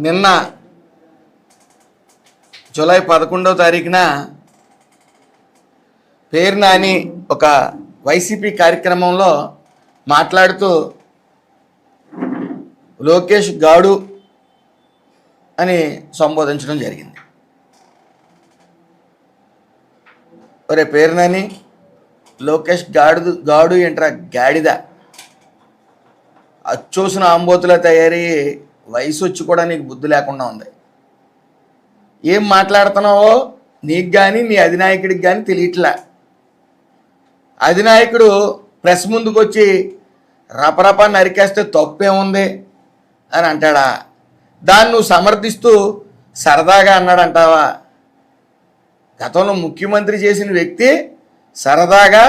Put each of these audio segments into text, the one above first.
నిన్న జూలై 11వ తారీఖున పేరు నాని ఒక వైసీపీ కార్యక్రమంలో మాట్లాడుతూ లోకేష్ గాడు అని సంబోధించడం జరిగింది. ఒరే పేరు నాని, లోకేష్ గాడు ఏంట్రా గాడిద, అచ్చోసిన ఆంబోతుల తయారీ, వయసు వచ్చి కూడా నీకు బుద్ధి లేకుండా ఉంది. ఏం మాట్లాడుతున్నావో నీకు కానీ నీ అధినాయకుడికి కానీ తెలియట్లే. అధినాయకుడు ప్రెస్ ముందుకు వచ్చి రపరప నరికేస్తే తప్పేముంది అని అంటాడా? దాన్ని నువ్వు సమర్థిస్తూ సరదాగా అన్నాడంటావా? గతంలో ముఖ్యమంత్రి చేసిన వ్యక్తి సరదాగా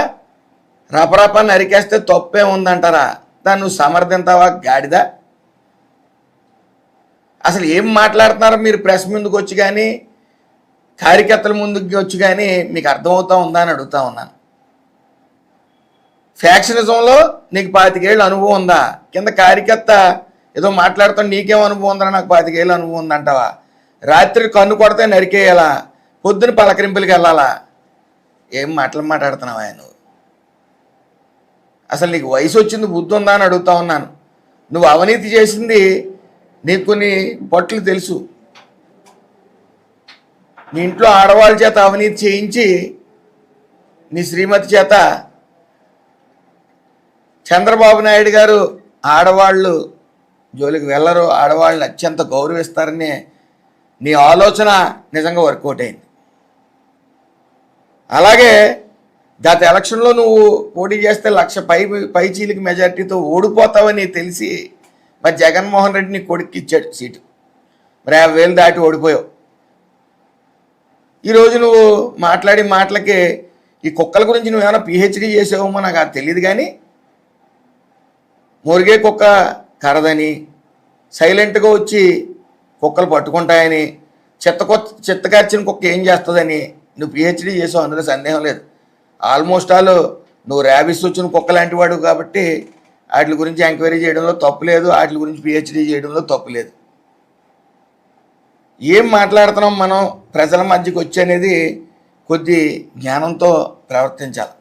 రపరప నరికేస్తే తప్పేముందంటారా? దాన్ని నువ్వు సమర్థింతావా గాడిద? అసలు ఏం మాట్లాడుతున్నారో మీరు ప్రెస్ ముందుకు వచ్చి కానీ కార్యకర్తల ముందుకు వచ్చి కానీ మీకు అర్థమవుతా ఉందా అని అడుగుతా ఉన్నాను. ఫ్యాక్షనిజంలో నీకు 25 ఏళ్ళ అనుభవం ఉందా? కింద కార్యకర్త ఏదో మాట్లాడుతాను నీకేం అనుభవం ఉందా? నాకు 25 ఏళ్ళ అనుభవం ఉందంటావా? రాత్రి కన్ను కొడితే నరికేయాలా, పొద్దున పలకరింపులకి వెళ్ళాలా? ఏం మాట్లాడుతున్నావా నువ్వు? అసలు నీకు వయసు వచ్చింది, బుద్ధి ఉందా అని అడుగుతా ఉన్నాను. నువ్వు అవినీతి చేసింది నీకు కొన్ని పట్లు తెలుసు. నీ ఇంట్లో ఆడవాళ్ళ చేత అవినీతి చేయించి నీ శ్రీమతి చేత చంద్రబాబు నాయుడు గారు ఆడవాళ్ళు జోలికి వెళ్ళరు, ఆడవాళ్ళని అత్యంత గౌరవిస్తారని నీ ఆలోచన నిజంగా వర్కౌట్ అయింది. అలాగే గత ఎలక్షన్లో నువ్వు పోటీ చేస్తే 1,00,000 పైచీలకి మెజార్టీతో ఓడిపోతావని తెలిసి మరి జగన్మోహన్ రెడ్డి నీ కొడుక్కి ఇచ్చాడు సీటు. మరి 50,000 దాటి ఓడిపోయావు. ఈరోజు నువ్వు మాట్లాడి మాటలకి ఈ కుక్కల గురించి నువ్వు ఏమైనా పిహెచ్డీ చేసావేమో నాకు అది తెలియదు, కానీ మురిగే కుక్క కరదని, సైలెంట్గా వచ్చి కుక్కలు పట్టుకుంటాయని, చిత్తకార్చిన కుక్క ఏం చేస్తుందని నువ్వు పిహెచ్డీ చేసావు, అందులో సందేహం లేదు. ఆల్మోస్ట్ ఆల్ నువ్వు ర్యాబిస్ వచ్చిన కుక్క లాంటి వాడు కాబట్టి వాటి గురించి ఎంక్వైరీ చేయడంలో తప్పు లేదు, వాటి గురించి పిహెచ్డీ చేయడంలో తప్పు లేదు. ఏం మాట్లాడుతున్నాం మనం ప్రజల మధ్యకి వచ్చి అనేది కొద్ది జ్ఞానంతో ప్రవర్తించాలి.